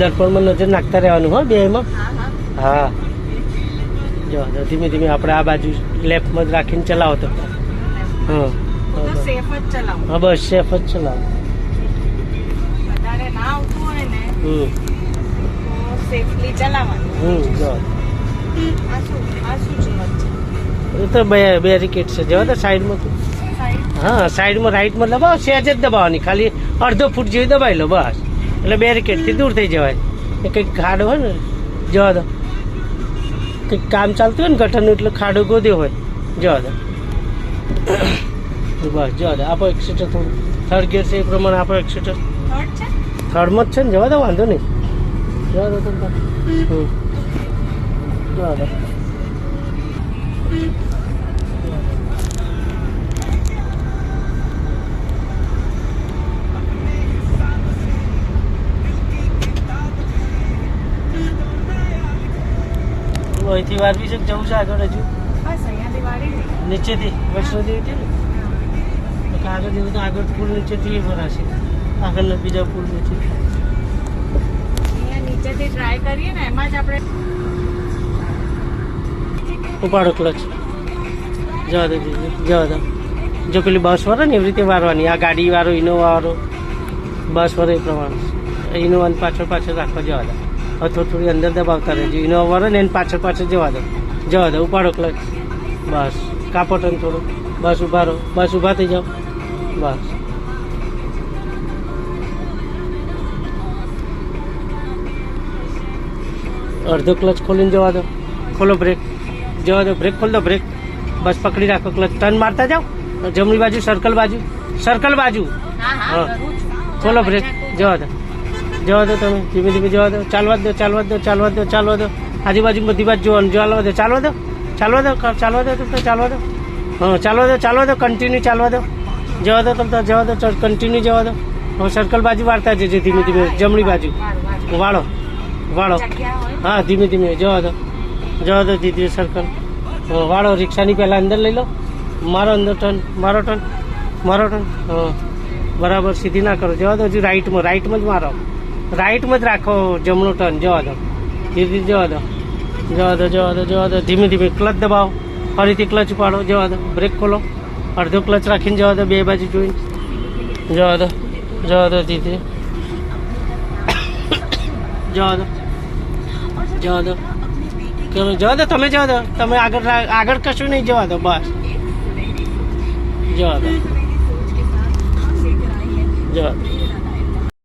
દર્પણમાં નજર નાખતા રહેવાનું હો બેમાં. હા જો ધીમે ધીમે આપણે આ બાજુ લેફ્ટમાં જ રાખીને ચલાવો તો. હા હા બસ સેફ જ ચલાવો. જો એ તો બેરિકેડ છે જવા તો સાઈડમાં. હા સાઈડમાં રાઈટમાં દબાવો, સહેજ જ દબાવવાની, ખાલી અડધો ફૂટ જેવી દબાવી લો બસ, એટલે બેરિકેડથી દૂર થઈ જવાય. એ કંઈક ખાડો હોય ને જવા દો, કંઈક કામ ચાલતું હોય ને ગટરનું, એટલે ખાડો ગોદ્યો હોય જવા દો બસ જવા દો. આપો એક્સિટર થોડું થર્ડ ગિયર છે એ પ્રમાણે આપો એક્સિટર. થર્ડમાં જ છે ને જવા દો, વાંધો નહીં જવા દો તમે. જવા દો. અહીંથી વારવી છે જવું છે આગળ હજુ નીચેથી વૈષ્ણોદેવી છે ને આગળ જેવું તો આગળ પુલ નીચેથી ભરાશે, આગળના બીજા પુલ નીચેથી ટ્રાય કરીએ ને એમાં જ આપણે ઉપાડો ક્લચ જવા દો જવા દો. જો પેલી બસ વાળો ને એવી રીતે વારવાની, આ ગાડી વાળો ઇનોવા વાળો બસ વાળો એ પ્રમાણે ઇનોવાની પાછળ પાછળ રાખવા જવા દો. હવે થોડી અંદર દબાવતા રહેજો, ઇનોવા વાળો ને એને પાછળ પાછળ જવા દો ઉપાડો ક્લચ. બસ કાપો ટન થોડું, બસ ઉભા રહો, બસ ઊભા થઈ જાઓ બસ. અડધો ક્લચ ખોલીને જવા દો, ખોલો બ્રેક જવા દો, બ્રેક ખોલ દો, બ્રેક બસ પકડી રાખો, ક્લચ ટર્ન મારતા જાઓ જમણી બાજુ, સર્કલ બાજુ હા ખોલો બ્રેક જવા દો તમે ધીમે ધીમે જવા દો. ચાલવા દો આજુબાજુ બધી બાજુ જોવાનું, ચાલવા દો હા ચાલવા દો કન્ટિન્યુ ચાલવા દો જવા દો કન્ટિન્યુ જવા દો. હવે સર્કલ બાજુ વાળતા જજો ધીમે ધીમે, જમણી બાજુ વાળો હા ધીમે ધીમે જવા દો દીધી સર્કલ વાળો. રિક્ષાની પહેલાં અંદર લઈ લો, મારો અંદર ટર્ન હા બરાબર સીધી ના કરો, જવા દો હજુ રાઈટમાં જ મારો, રાઈટમાં જ રાખો જમણો ટર્ન જવા દો, ધીરે જવા દો ધીમે ધીમે. ક્લચ દબાવો, ફરીથી ક્લચ ઉપાડો જવા દો, બ્રેક ખોલો, અડધો ક્લચ રાખીને જવા દો, બે બાજુ જોઈને જવા દો ધીરે જવા દો તમે જવા દો, તમે આગળ કશું નહીં જવા દો બસ જવા દો.